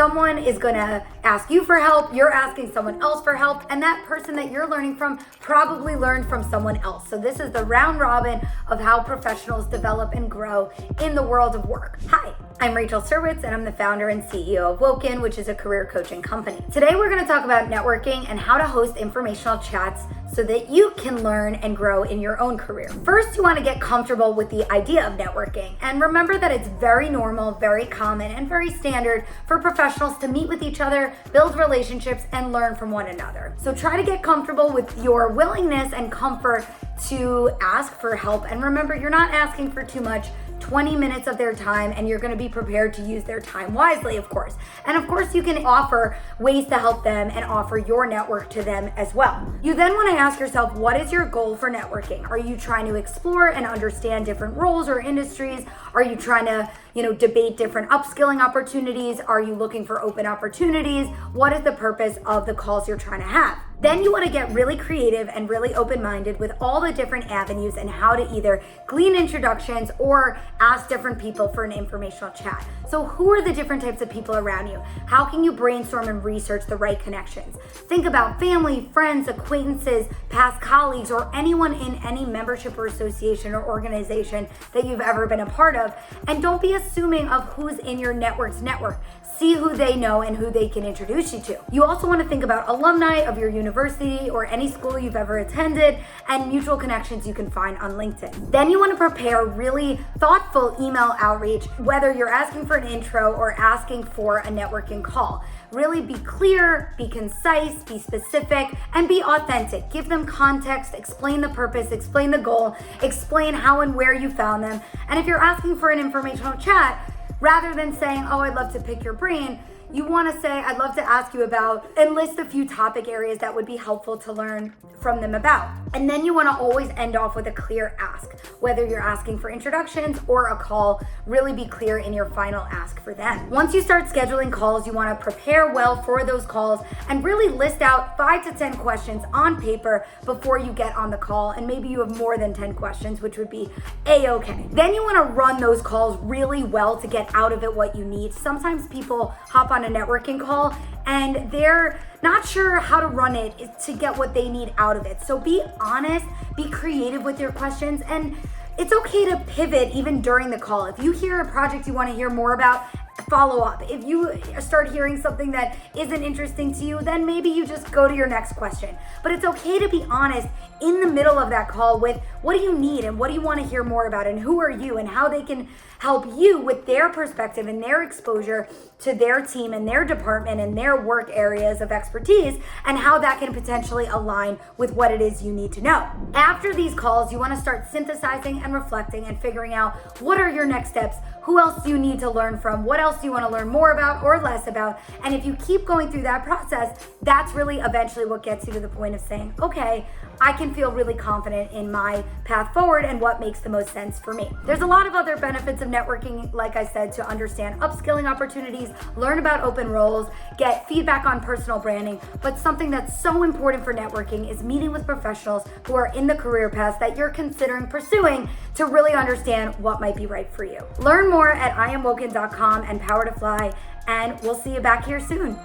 someone is gonna ask you for help, you're asking someone else for help, and that person that you're learning from probably learned from someone else. So this is the round robin of how professionals develop and grow in the world of work. Hi, I'm Rachel Serwetz, and I'm the founder and CEO of WOKEN, which is a career coaching company. Today we're gonna talk about networking and how to host informational chats so that you can learn and grow in your own career. First, you wanna get comfortable with the idea of networking, and remember that it's very normal, very common, and very standard for professionals to meet with each other, build relationships, and learn from one another. So try to get comfortable with your willingness and comfort to ask for help, and remember, you're not asking for too much. 20 minutes of their time, and you're going to be prepared to use their time wisely, of course. And of course, you can offer ways to help them and offer your network to them as well. You then want to ask yourself, what is your goal for networking? Are you trying to explore and understand different roles or industries? Are you trying to, debate different upskilling opportunities? Are you looking for open opportunities? What is the purpose of the calls you're trying to have? Then you want to get really creative and really open-minded with all the different avenues and how to either glean introductions or ask different people for an informational chat. So who are the different types of people around you? How can you brainstorm and research the right connections? Think about family, friends, acquaintances, past colleagues, or anyone in any membership or association or organization that you've ever been a part of. And don't be assuming of who's in your network's network. See who they know and who they can introduce you to. You also want to think about alumni of your university or any school you've ever attended and mutual connections you can find on LinkedIn. Then you want to prepare really thoughtful email outreach, whether you're asking for an intro or asking for a networking call. Really be clear, be concise, be specific, and be authentic. Give them context, explain the purpose, explain the goal, explain how and where you found them. And if you're asking for an informational chat, rather than saying, oh, I'd love to pick your brain, you want to say, I'd love to ask you about, and list a few topic areas that would be helpful to learn from them about. And then you want to always end off with a clear ask. Whether you're asking for introductions or a call, really be clear in your final ask for them. Once you start scheduling calls, you want to prepare well for those calls and really list out 5 to 10 questions on paper before you get on the call. And maybe you have more than 10 questions, which would be A-okay. Then you want to run those calls really well to get out of it what you need. Sometimes people hop on a networking call and they're not sure how to run it to get what they need out of it. So be honest, be creative with your questions, and it's okay to pivot even during the call. If you hear a project you want to hear more about, follow up. If you start hearing something that isn't interesting to you, then maybe you just go to your next question. But it's okay to be honest in the middle of that call with what do you need and what do you want to hear more about and who are you and how they can help you with their perspective and their exposure to their team and their department and their work areas of expertise and how that can potentially align with what it is you need to know. After these calls, you want to start synthesizing and reflecting and figuring out what are your next steps, who else do you need to learn from, what else do you want to learn more about or less about. And if you keep going through that process, that's really eventually what gets you to the point of saying, okay, I can feel really confident in my path forward and what makes the most sense for me. There's a lot of other benefits of networking, like I said, to understand upskilling opportunities, learn about open roles, get feedback on personal branding, but something that's so important for networking is meeting with professionals who are in the career paths that you're considering pursuing to really understand what might be right for you. Learn more at IamWoken.com and PowerToFly, and we'll see you back here soon.